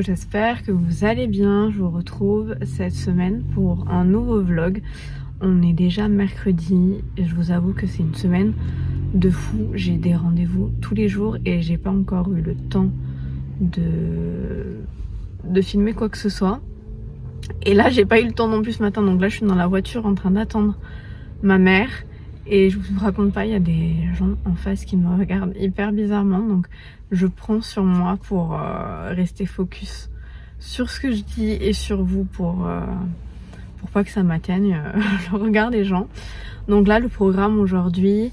j'espère que vous allez bien. Je vous retrouve cette semaine pour un nouveau vlog. On est déjà mercredi et je vous avoue que c'est une semaine de fou. J'ai des rendez-vous tous les jours et j'ai pas encore eu le temps de filmer quoi que ce soit. Et là j'ai pas eu le temps non plus ce matin, donc là je suis dans la voiture en train d'attendre ma mère. Et je vous raconte pas, il y a des gens en face qui me regardent hyper bizarrement, donc je prends sur moi pour rester focus sur ce que je dis et sur vous pour pas que ça m'atteigne le regard des gens. Donc là le programme aujourd'hui,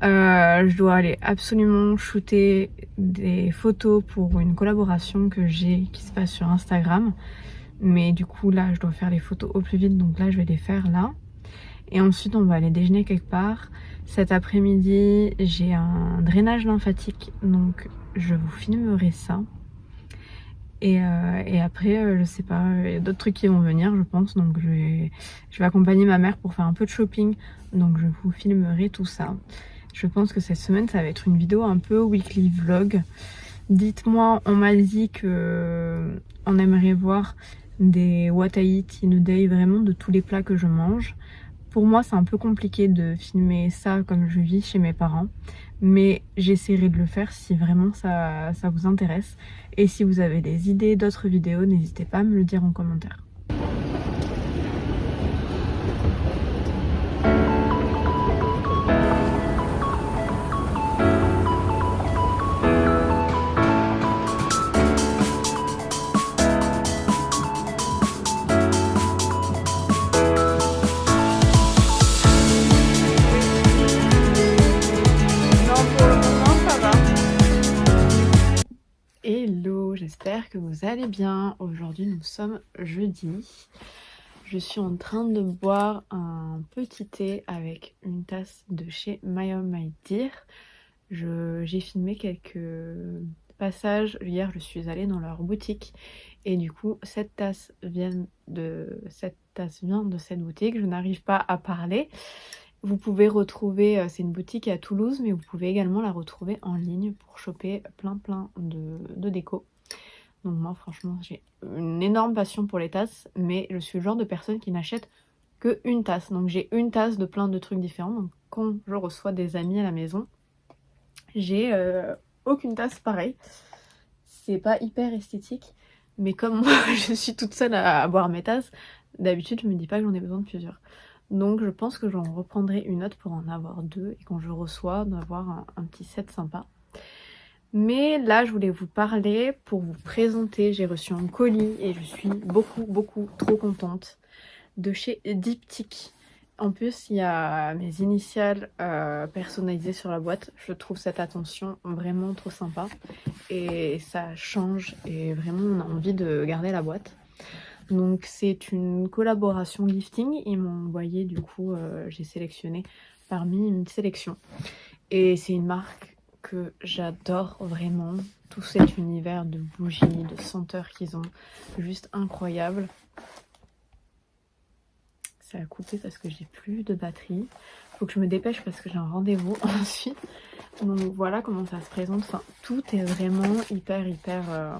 je dois aller absolument shooter des photos pour une collaboration que j'ai qui se passe sur Instagram. Mais du coup là je dois faire les photos au plus vite, donc là je vais les faire là. Et ensuite on va aller déjeuner quelque part. Cet après-midi j'ai un drainage lymphatique, donc je vous filmerai ça. Et après je sais pas, il y a d'autres trucs qui vont venir je pense, donc je vais accompagner ma mère pour faire un peu de shopping, donc je vous filmerai tout ça. Je pense que cette semaine ça va être une vidéo un peu weekly vlog. Dites-moi, on m'a dit que on aimerait voir des what I eat in a day, vraiment de tous les plats que je mange. Pour moi c'est un peu compliqué de filmer ça comme je vis chez mes parents, mais j'essaierai de le faire si vraiment ça vous intéresse. Et si vous avez des idées d'autres vidéos, n'hésitez pas à me le dire en commentaire. Hello, j'espère que vous allez bien. Aujourd'hui nous sommes jeudi. Je suis en train de boire un petit thé avec une tasse de chez My Home My Dear. J'ai filmé quelques passages. Hier je suis allée dans leur boutique et du coup cette tasse vient de cette boutique. Je n'arrive pas à parler. Vous pouvez retrouver, c'est une boutique à Toulouse, mais vous pouvez également la retrouver en ligne pour choper plein de déco. Donc moi franchement j'ai une énorme passion pour les tasses, mais je suis le genre de personne qui n'achète que une tasse. Donc j'ai une tasse de plein de trucs différents. Donc quand je reçois des amis à la maison, j'ai aucune tasse pareille. C'est pas hyper esthétique, mais comme moi je suis toute seule à boire mes tasses, d'habitude je me dis pas que j'en ai besoin de plusieurs. Donc je pense que j'en reprendrai une autre pour en avoir deux et quand je reçois d'avoir un petit set sympa. Mais là je voulais vous parler pour vous présenter, j'ai reçu un colis et je suis beaucoup trop contente, de chez Diptyque. En plus il y a mes initiales personnalisées sur la boîte. Je trouve cette attention vraiment trop sympa et ça change et vraiment on a envie de garder la boîte. Donc c'est une collaboration gifting, ils m'ont envoyé du coup, j'ai sélectionné parmi une sélection. Et c'est une marque que j'adore vraiment, tout cet univers de bougies, de senteurs qu'ils ont, juste incroyable. Ça a coupé parce que j'ai plus de batterie, faut que je me dépêche parce que j'ai un rendez-vous ensuite. Donc voilà comment ça se présente, enfin tout est vraiment hyper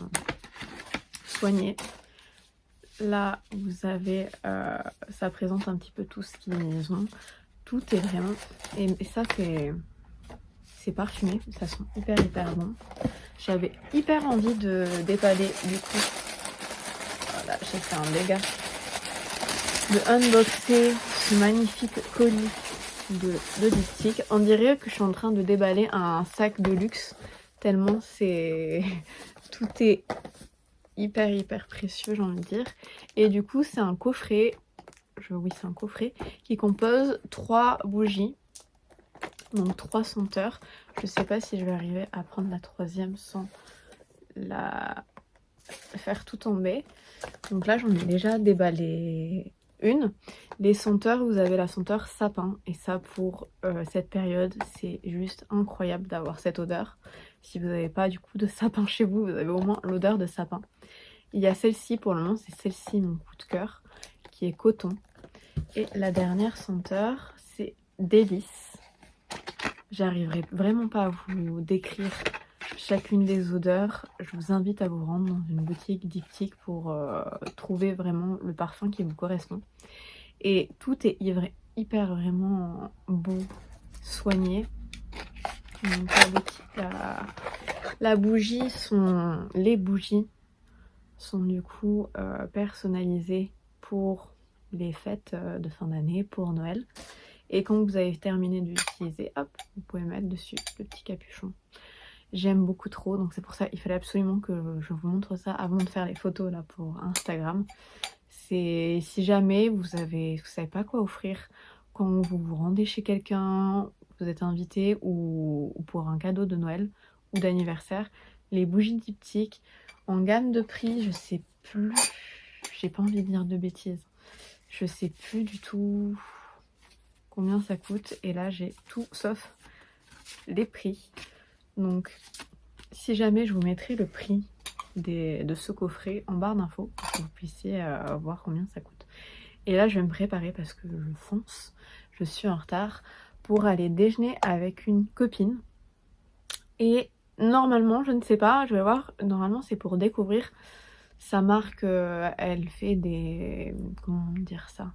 soigné. Là, vous avez, ça présente un petit peu tout ce qu'ils ont. Tout est vraiment... Et ça, c'est parfumé. Ça sent hyper bon. J'avais hyper envie de déballer, du coup. Voilà, j'ai fait un dégât. De unboxer ce magnifique colis de Diptyque. On dirait que je suis en train de déballer un sac de luxe. Tellement c'est... Tout est... hyper précieux, j'ai envie de dire. Et du coup c'est un coffret, oui c'est un coffret qui compose 3 bougies, donc 3 senteurs. Je sais pas si je vais arriver à prendre la 3e sans la faire tout tomber. Donc là j'en ai déjà déballé une. Les senteurs, vous avez la senteur sapin et ça pour cette période c'est juste incroyable d'avoir cette odeur. Si vous n'avez pas du coup de sapin chez vous, vous avez au moins l'odeur de sapin. Il y a celle-ci, pour le moment c'est celle-ci mon coup de cœur, qui est coton. Et la dernière senteur c'est délice. J'arriverai vraiment pas à vous décrire chacune des odeurs, je vous invite à vous rendre dans une boutique diptyque pour trouver vraiment le parfum qui vous correspond. Et tout est hyper vraiment beau, soigné. Donc les bougies sont du coup personnalisées pour les fêtes de fin d'année, pour Noël. Et quand vous avez terminé d'utiliser, hop, vous pouvez mettre dessus le petit capuchon. J'aime beaucoup trop, donc c'est pour ça il fallait absolument que je vous montre ça avant de faire les photos là pour Instagram. C'est si jamais vous savez pas quoi offrir quand vous vous rendez chez quelqu'un, vous êtes invité ou pour un cadeau de Noël ou d'anniversaire, les bougies diptyques en gamme de prix, je sais plus, j'ai pas envie de dire de bêtises, je sais plus du tout combien ça coûte et là j'ai tout sauf les prix. Donc si jamais je vous mettrai le prix de ce coffret en barre d'infos pour que vous puissiez voir combien ça coûte. Et là je vais me préparer parce que je fonce, je suis en retard pour aller déjeuner avec une copine. Et normalement, je ne sais pas, je vais voir, normalement c'est pour découvrir sa marque, elle fait des, comment dire ça,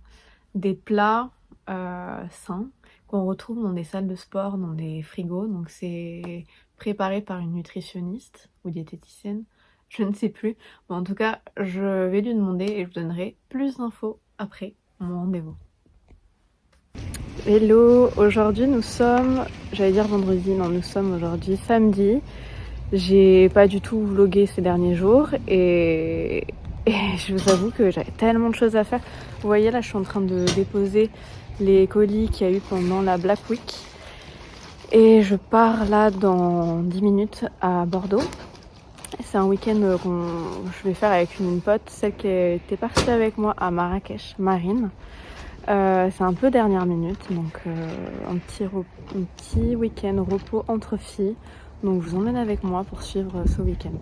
des plats sains qu'on retrouve dans des salles de sport, dans des frigos, donc c'est préparé par une nutritionniste ou diététicienne, je ne sais plus, mais en tout cas je vais lui demander et je vous donnerai plus d'infos après mon rendez-vous. Hello, aujourd'hui nous sommes, j'allais dire vendredi, non nous sommes aujourd'hui samedi. J'ai pas du tout vlogué ces derniers jours et je vous avoue que j'avais tellement de choses à faire. Vous voyez là je suis en train de déposer les colis qu'il y a eu pendant la Black Week. Et je pars là dans 10 minutes à Bordeaux. C'est un week-end que je vais faire avec une pote, celle qui était partie avec moi à Marrakech, Marine. C'est un peu dernière minute, donc un petit week-end repos entre filles. Donc je vous emmène avec moi pour suivre ce week-end.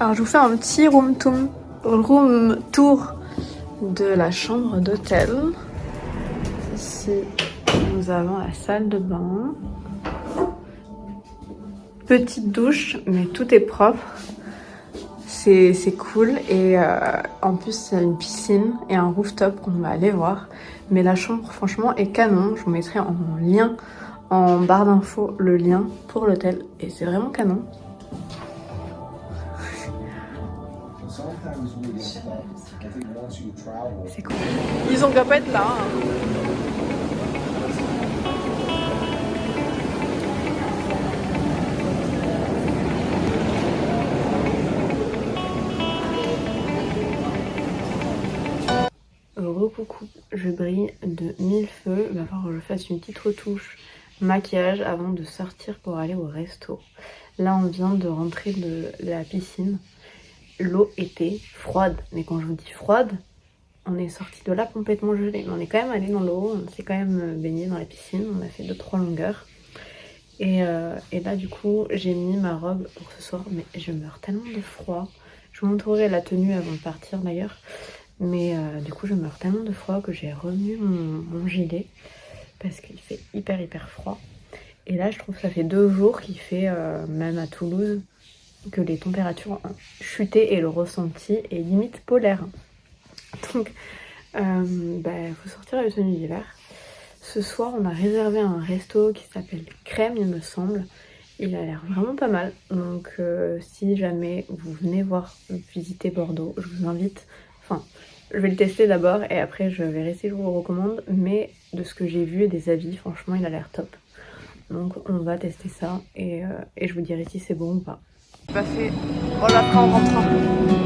Alors je vous fais un petit room tour de la chambre d'hôtel. Ici nous avons la salle de bain. Petite douche mais tout est propre. C'est cool et en plus il y a une piscine et un rooftop qu'on va aller voir. Mais la chambre franchement est canon. Je vous mettrai en lien, en barre d'infos, le lien pour l'hôtel et c'est vraiment canon. C'est cool. Ils ont qu'à pas être là. Coucou, je brille de mille feux. Il va falloir que je fasse une petite retouche maquillage avant de sortir pour aller au resto. Là on vient de rentrer de la piscine. L'eau était froide, mais quand je vous dis froide, on est sorti de là complètement gelé. Mais on est quand même allé dans l'eau, on s'est quand même baigné dans la piscine, on a fait 2-3 longueurs. Et là du coup j'ai mis ma robe pour ce soir, mais je meurs tellement de froid. Je vous montrerai la tenue avant de partir d'ailleurs. Mais du coup je meurs tellement de froid que j'ai remis mon gilet parce qu'il fait hyper froid. Et là je trouve que ça fait 2 jours qu'il fait, même à Toulouse, que les températures ont chuté et le ressenti est limite polaire. Donc faut sortir avec tenue d'hiver. Ce soir on a réservé un resto qui s'appelle Crème il me semble. Il a l'air vraiment pas mal, donc si jamais vous venez visiter Bordeaux, je vous invite, enfin je vais le tester d'abord et après je verrai si je vous le recommande, mais de ce que j'ai vu et des avis, franchement il a l'air top. Donc on va tester ça et je vous dirai si c'est bon ou pas. Pas fait, on la fera en rentrant.